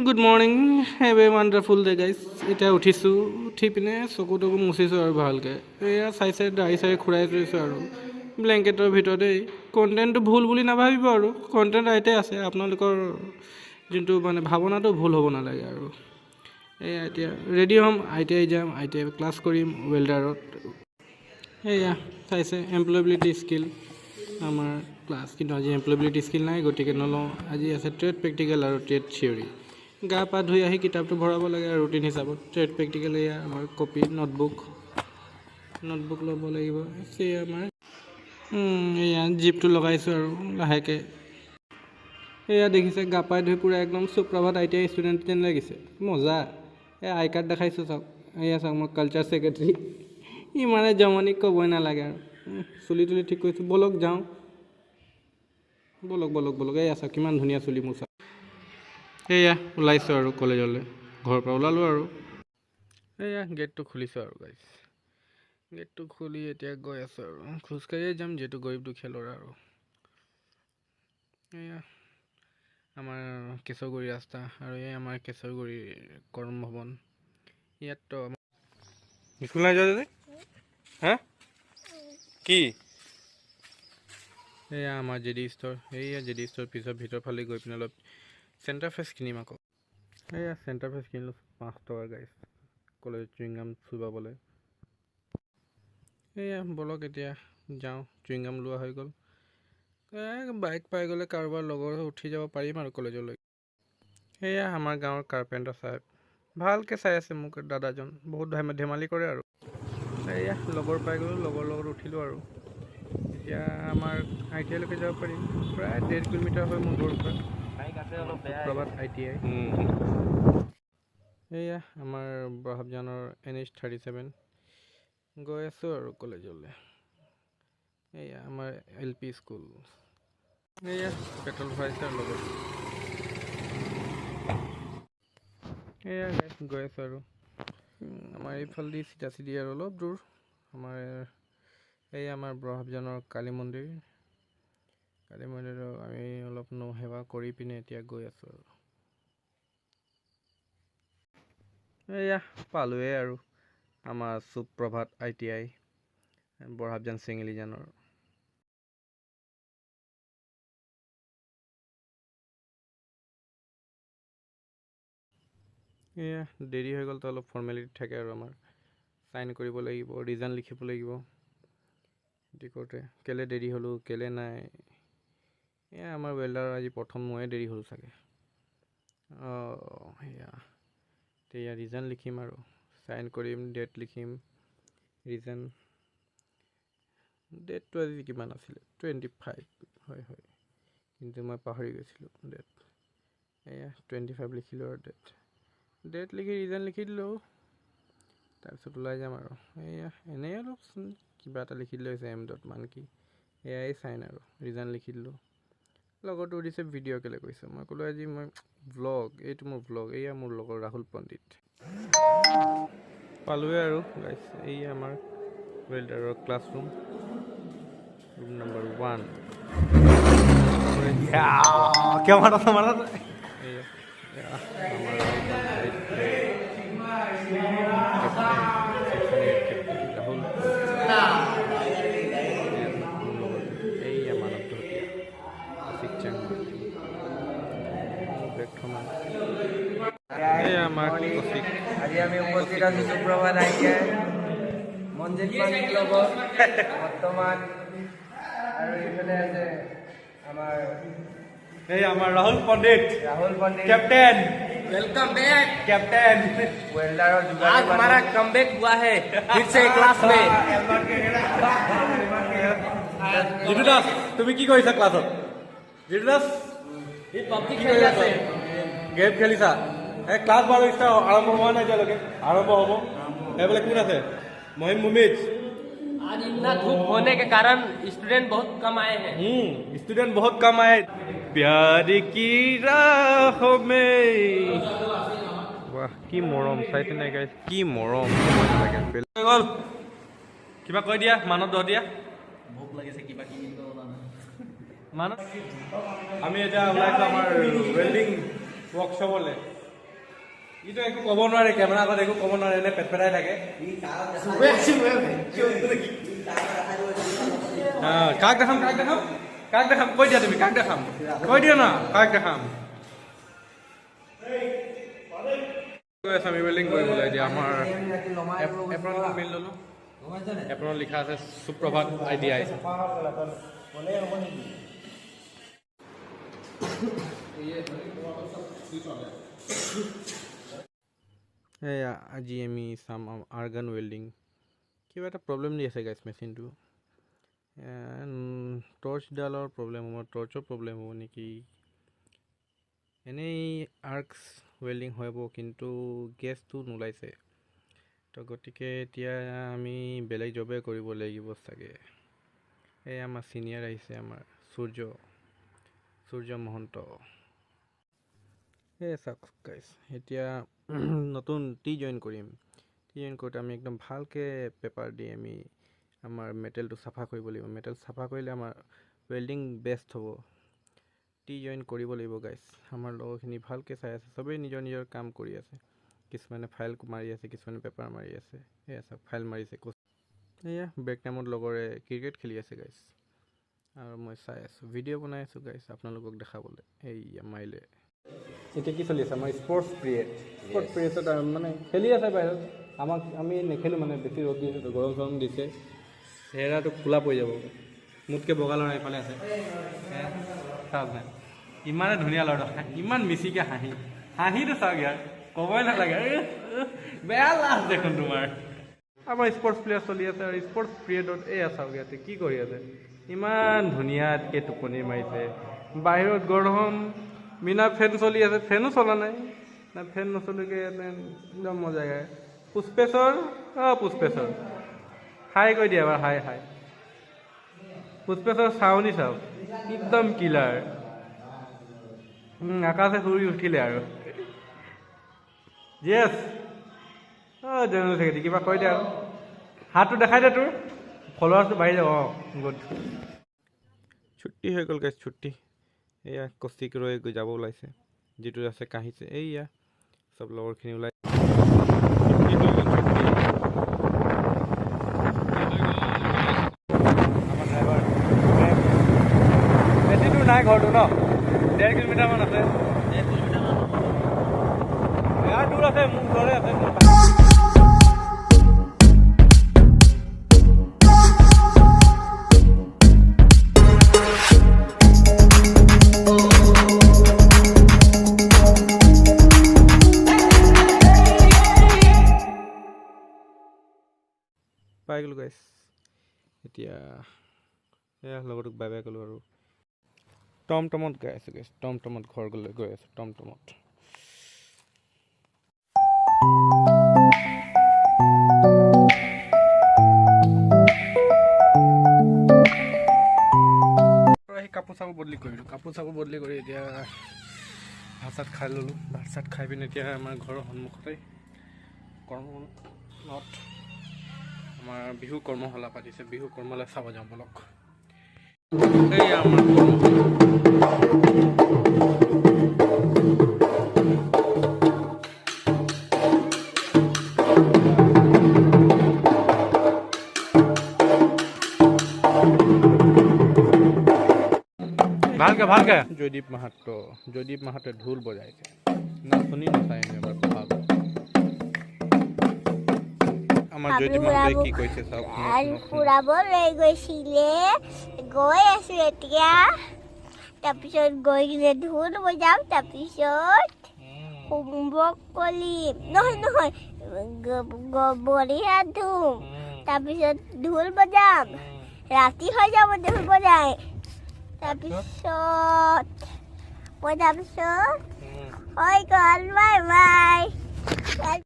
Good morning, have a wonderful day guys. এতিয়া উঠিছোঁ, উঠি পিনে চকু তকু মুচিছোঁ আৰু ভালকৈ। এয়া চাই দাঢ়ি চাৰি খুৰাই থৈছোঁ আৰু ব্লেংকেটৰ ভিতৰতেই। কণ্টেণ্টটো ভুল বুলি নাভাবিব আৰু কণ্টেণ্ট ৰাইটে আছে, আপোনালোকৰ যোনটো মানে ভাৱনাটো ভুল হ'ব নালাগে আৰু। এয়া এতিয়া ৰেডি হ'ম, ITI যাম, ITI ক্লাছ কৰিম ৱেল্ডাৰত। এয়া চাইছে এমপ্লয়বিলিটি স্কিল আমাৰ ক্লাছ, কিন্তু আজি এমপ্লয়বিলিটি স্কিল নাই, গতিকে নলওঁ। আজি আছে ট্ৰেড প্ৰেক্টিকেল আৰু ট্ৰেড থিয়ৰী। গা পা ধুই আহি কিতাপটো ভৰাব লাগে আৰু ৰুটিন হিচাপত। ট্ৰেড প্ৰেক্টিকেল এয়া আমাৰ কপি নোটবুক ল'ব লাগিব। সেয়া আমাৰ এয়া জিপটো লগাইছোঁ আৰু লাহেকৈ। এয়া দেখিছে গা পা ধুই পূৰা একদম সুপ্ৰভাত ITI ষ্টুডেণ্ট যেন লাগিছে, মজা। এই আই কাৰ্ড দেখাইছোঁ চাওক, এয়া চাওক মই কালচাৰ ছেক্ৰেটাৰী। ইমানে জমনি ক'বই নালাগে আৰু। চুলি তুলি ঠিক কৰিছোঁ, ব'লক যাওঁ, ব'লক। এয়া চাওক কিমান ধুনীয়া চুলি মোৰ চাওক। এয়া ওলাইছোঁ আৰু কলেজলৈ, ঘৰৰ পৰা ওলালোঁ আৰু। এয়া গেটটো খুলিছোঁ আৰু গাইজ, গেটটো খুলি এতিয়া গৈ আছোঁ আৰু খোজকাঢ়িয়ে যাম, যিহেতু গৰীব দুখীয়া ল'ৰা আৰু। এয়া আমাৰ কেশৰগুৰি ৰাস্তা, আৰু এই আমাৰ কেশৰগুৰিৰ কৰ্ম ভৱন। ইয়াততো স্কুল নাই যোৱা যদি হা কি? এয়া আমাৰ JD ষ্ট'ৰ, এইয়া JD ষ্ট'ৰ পিছত ভিতৰ ফালে গৈ পিনে অলপ চেণ্টাৰ ফ্ৰেছ কিনিম আকৌ। এয়া চেণ্টাৰ ফ্ৰেছ কিনিলোঁ 5 টকাৰ গাইজ, কলেজত চুইংগাম চুবাবলৈ। এয়া ব'লক এতিয়া যাওঁ, চুইংগাম লোৱা হৈ গ'ল। বাইক পাই গ'লে কাৰোবাৰ লগৰ উঠি যাব পাৰিম আৰু কলেজলৈ। এয়া আমাৰ গাঁৱৰ কাৰ্পেণ্টাৰ চাহেব, ভালকৈ চাই আছে মোক দাদাজন, বহুত ধেমালি কৰে আৰু। এয়া লগৰ পাই গ'লোঁ, লগৰ লগত উঠিলোঁ আৰু। এতিয়া আমাৰ ITI লৈকে যাব পাৰিম, প্ৰায় 1.5 কিলোমিটাৰ হয় মোৰ ঘৰৰ পৰা। সুপ্ৰভাত ITI। এয়া আমাৰ বৰহাবজানৰ NH 37 গৈ আছোঁ আৰু কলেজলৈ। এয়া আমাৰ LP স্কুল। এয়া পেট্ৰল ভৰাইছে আৰু লগত। এয়া গৈ আছোঁ আৰু আমাৰ এইফালেদি চিধা চিধি আৰু অলপ দূৰ আমাৰ আমাৰ বৰহাবজানৰ কালী মন্দিৰৰ আমি অলপ সেৱা কৰি পিনে এতিয়া গৈ আছোঁ আৰু। এয়া পালোৱে আৰু আমাৰ সুপ্ৰভাত ITI বৰহাবজান চেঙেলীজানৰ। এয়া দেৰি হৈ গ'ল তো অলপ ফৰ্মেলিটি থাকে আৰু আমাৰ চাইন কৰিব লাগিব, ৰিজন লিখিব লাগিব। সেইটো কৰোঁতে কেলৈ দেৰি হ'লোঁ, কেলৈ নাই। এয়া আমাৰ ৱেল্ডাৰৰ আজি প্ৰথম ময়ে দেৰি হ'ল চাগে। সেয়া এতিয়া ৰিজন লিখিম আৰু চাইন কৰিম, ডেট লিখিম, ৰিজন। ডেটটো আজি কিমান আছিলে, 25 হয়, কিন্তু মই পাহৰি গৈছিলোঁ ডেট। এয়া 25 লিখিলোঁ আৰু ডেট লিখি ৰিজন লিখি দিলোঁ, তাৰপিছত ওলাই যাম আৰু। এয়া এনেই অলপ কিবা এটা লিখি দিলোঁ, M. মান কি, এয়াই চাইন আৰু ৰিজন লিখি দিলোঁ। লগৰটো সুধিছে ভিডিঅ' কেলৈ কৰিছে, মই ক'লোঁ আজি মই ভ্লগ, এইটো মোৰ ভ্লগ। এয়া মোৰ লগৰ ৰাহুল পণ্ডিত। পালোৱে আৰু গাইছ, এই আমাৰ ৱেল্ডাৰৰ ক্লাছৰুম, ৰুম নম্বৰ 1। আজি আমি উপস্থিত আছোঁ সুপ্ৰভাত ITI মঞ্জিত পানীৰ লগত বৰ্তমান, আৰু এইফালে আছে আমাৰ Rahul Pandit captain. Welcome back captain वेल्डर आज हमारा कमबैक हुआ है फिर से क्लास में। জিতু দাস, তুমি কি কৰিছা ক্লাছত? জিতু দাস पबजी खेल আছে গেম খেলিছা? ক্লাছ বাৰু আৰম্ভ হোৱা নাই এতিয়ালৈকে, আৰম্ভ হ'ব। এইফালে কোন আছে? মহিম মুমিজ। आज इतना धूप होने के कारण स्टूडेंट बहुत कम आए हैं। स्टूडेंट बहुत कम आए। प्यार की राहों में। वाह কি মৰম, চাইছে নাই গাইছ, কি মৰম। গ'ল কিবা কৈ দিয়া, মানত দহ দিয়া। ভোক লাগিছে কিবা কিনিব মানত আমি এতিয়া ওলাইছোঁ আমাৰ ৱেল্ডিং ৱৰ্কশ্বপলৈ ইটো একো ক'ব নোৱাৰে কেমেৰা আগত একো ক'ব নোৱাৰে এনে পেটপেটাই থাকে কাক দেখাম কৈ দিয়া তুমি কাক দেখাম কৈ দিয়া না কাক দেখাম আমি ৱেল্ডিং কৰিবলৈ এতিয়া আমাৰ এপ্ৰনটো মিল ল'লোঁ এপ্ৰনত লিখা আছে সুপ্ৰভাত IDI এয়া আজি আমি চাম আৰ্গান ৱেল্ডিং কিবা এটা প্ৰব্লেম দি আছে গাইছ মেচিনটো টৰ্চডালৰ প্ৰব্লেম হ'ব টৰ্চৰ প্ৰব্লেম হ'ব নেকি এনেই আৰ্কছ ৱেল্ডিং হ'ব কিন্তু গেছটো নোলাইছে তো গতিকে এতিয়া আমি বেলেগ জবে কৰিব লাগিব চাগে এই আমাৰ চিনিয়ৰ আহিছে আমাৰ সূৰ্য মহন্ত এই চাওক গাইছ এতিয়া নতুন টি জইন কৰিম টি জইন কৰোঁতে আমি একদম ভালকৈ পেপাৰ দি আমি আমাৰ মেটেলটো চাফা কৰিব লাগিব মেটেল চাফা কৰিলে আমাৰ ৱেল্ডিং বেষ্ট হ'ব টি জইন কৰিব লাগিব গাইছ আমাৰ লগৰখিনি ভালকৈ চাই আছে চবেই নিজৰ নিজৰ কাম কৰি আছে কিছুমানে ফাইল মাৰি আছে কিছুমানে পেপাৰ মাৰি আছে এয়া চাওক ফাইল মাৰিছে এয়া ব্ৰেক টাইমত লগৰে ক্ৰিকেট খেলি আছে গাইছ আৰু মই চাই আছোঁ ভিডিঅ' বনাই আছোঁ গাইছ আপোনালোকক দেখাবলৈ এইয়া মাৰিলে এতিয়া কি চলি আছে আমাৰ স্পৰ্টছ পিৰিয়ডত মানে খেলি আছে বাহিৰত আমি নেখেলোঁ মানে বেছি ৰ'দ দিছে গৰম চৰম দিছে চেহেৰাটো খোলা পৰি যাব মোতকৈ বগা ল'ৰা এইফালে আছে চাওক নাই ইমানে ধুনীয়া ল'ৰা ইমান মিচিকৈ হাঁহিটো চাওক ইয়াৰ ক'বই নালাগে বেয়া লাজ দেখোন তোমাৰ আমাৰ স্পৰ্টছ প্লেয়াৰ চলি আছে আৰু স্পৰ্টছ পিৰিয়ডত এয়া চাওক ইয়াতে কি কৰি আছে ইমান ধুনীয়াকৈ টোপনি মাৰিছে বাহিৰত গৰম বিনা ফেন চলি আছে ফেনো চলা নাই না ফেন নচলিকে একদম মজা গায় পুষ্পেশ্বৰ পুষ্পেশ্বৰ হাই কৈ দিয়া এবাৰ হাই পুষ্পেশ্বৰ চাউনি চাওক একদম কিলাৰ আকাশে শুই উঠিলে আৰু য়েছ জানো চাগে কিবা কৈ দিয়া আৰু হাতটো দেখাই দে তোৰ ফলোৱাৰ্ছটো বাঢ়ি যাব গুড ছুটি হৈ গ'ল গাইছ ছুটি এয়া কষ্টিক ৰৈ যাব ওলাইছে যিটো আছে কাঢ়িছে এইয়া চব লগৰখিনি ওলাই আমাৰ ড্ৰাইভাৰ বেছি দূৰ নাই ঘৰটো ন 1.5 কিলোমিটাৰমান আছে 1.5 কিলোমিটাৰমান ইয়াৰ দূৰ আছে মোৰ ঘৰে আছে পাই গ'লোঁ গাইছ এতিয়া এয়া লগৰটোক বাই বাই ক'লোঁ আৰু টমটমত গৈ আছোঁ গাইছ টমটমত ঘৰ গৈ আছোঁ টমটমত সেই কাপোৰ চাপোৰ বদলি কৰি এতিয়া ভাত চাত খাই ল'লোঁ ভাত চাত খাই পিনে এতিয়া আমাৰ ঘৰৰ সন্মুখতে কৰ্মত আমাৰ বিহু কৰ্মশালা পাতিছে বিহু কৰ্মশালা চাব যাওঁ বলক এই আমাৰ ভালকে জয়দীপ মাহাতো ঢোল বজাইছে না শুনি নাচাই এবাৰ ভাল আমাৰ জয়দীপ মাহাতে কি কৈছে চাওক ফুৰাবলৈ গৈছিলে গৈ আছো এতিয়া তাৰপিছত গৈ কিনে ঢোল বজাম তাৰপিছত হোমৱৰ্ক কৰিম নহয় ভৰি হাত ধুম তাৰপিছত ঢোল বজাম ৰাতি হৈ যাব ঢোল বজাই তাৰপিছত হৈ গ'ল বাই বাই